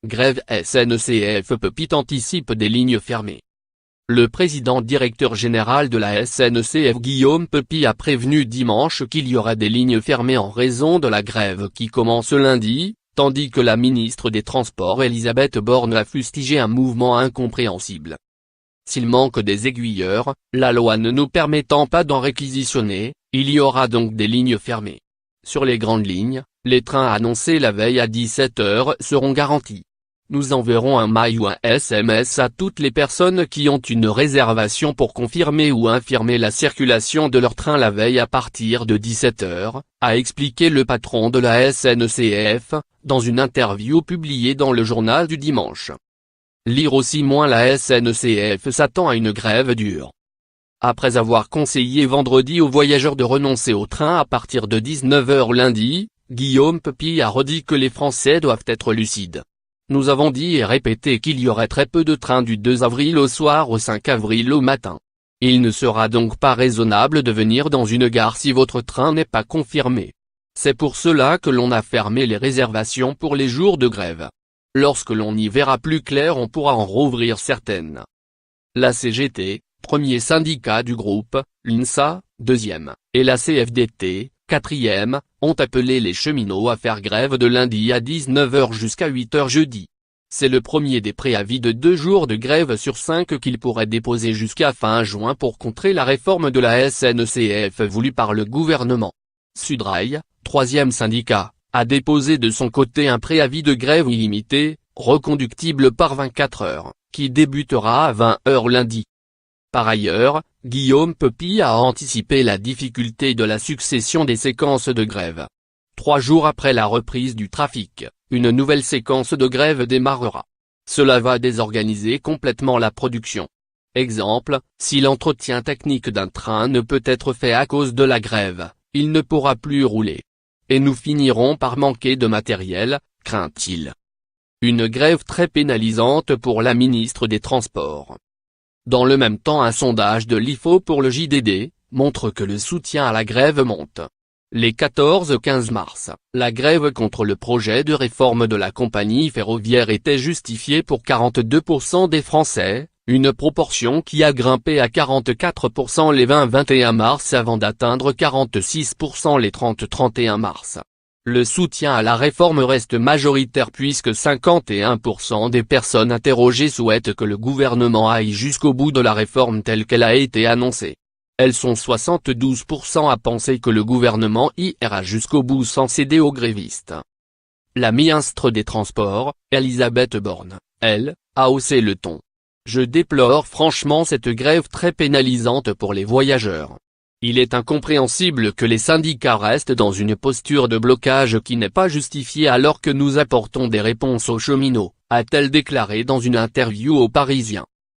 grève SNCF Pepite anticipe des lignes fermées. Le président directeur général de la SNCF Guillaume Pepite a prévenu dimanche qu'il y aurait des lignes fermées en raison de la grève qui commence lundi, tandis que la ministre des Transports Elisabeth Borne a fustigé un mouvement incompréhensible. S'il manque des aiguilleurs, la loi ne nous permettant pas d'en réquisitionner, il y aura donc des lignes fermées. Sur les grandes lignes, les trains annoncés la veille à 17 h seront garantis. Nous enverrons un mail ou un SMS à toutes les personnes qui ont une réservation pour confirmer ou infirmer la circulation de leur train la veille à partir de 17 h, a expliqué le patron de la SNCF, dans une interview publiée dans le journal du dimanche. Lire aussi la SNCF s'attend à une grève dure. Après avoir conseillé vendredi aux voyageurs de renoncer au train à partir de 19 h lundi, Guillaume Pepite a redit que les Français doivent être lucides. Nous avons dit et répété qu'il y aurait très peu de trains du 2 avril au soir au 5 avril au matin. Il ne sera donc pas raisonnable de venir dans une gare si votre train n'est pas confirmé. C'est pour cela que l'on a fermé les réservations pour les jours de grève. Lorsque l'on y verra plus clair on pourra en rouvrir certaines. La CGT, premier syndicat du groupe, l'UNSA, deuxième, et la CFDT, quatrième, ont appelé les cheminots à faire grève de lundi à 19 h jusqu'à 8 h jeudi. C'est le premier des préavis de 2 jours de grève sur 5 qu'ils pourraient déposer jusqu'à fin juin pour contrer la réforme de la SNCF voulue par le gouvernement. Sudrail, troisième syndicat, a déposé de son côté un préavis de grève illimité, reconductible par 24 heures, qui débutera à 20 h lundi. Par ailleurs, Guillaume Pepite a anticipé la difficulté de la succession des séquences de grève. 3 jours après la reprise du trafic, une nouvelle séquence de grève démarrera. Cela va désorganiser complètement la production. Exemple, si l'entretien technique d'un train ne peut être fait à cause de la grève, il ne pourra plus rouler. Et nous finirons par manquer de matériel, craint-il. Une grève très pénalisante pour la ministre des Transports. Dans le même temps, un sondage de l'IFO pour le JDD, montre que le soutien à la grève monte. Les 14-15 mars, la grève contre le projet de réforme de la compagnie ferroviaire était justifiée pour 42% des Français, une proportion qui a grimpé à 44% les 20-21 mars avant d'atteindre 46% les 30-31 mars. Le soutien à la réforme reste majoritaire puisque 51% des personnes interrogées souhaitent que le gouvernement aille jusqu'au bout de la réforme telle qu'elle a été annoncée. Elles sont 72% à penser que le gouvernement ira jusqu'au bout sans céder aux grévistes. La ministre des Transports, Elisabeth Borne, elle, a haussé le ton. Je déplore franchement cette grève très pénalisante pour les voyageurs. Il est incompréhensible que les syndicats restent dans une posture de blocage qui n'est pas justifiée alors que nous apportons des réponses aux cheminots, a-t-elle déclaré dans une interview aux Parisiens.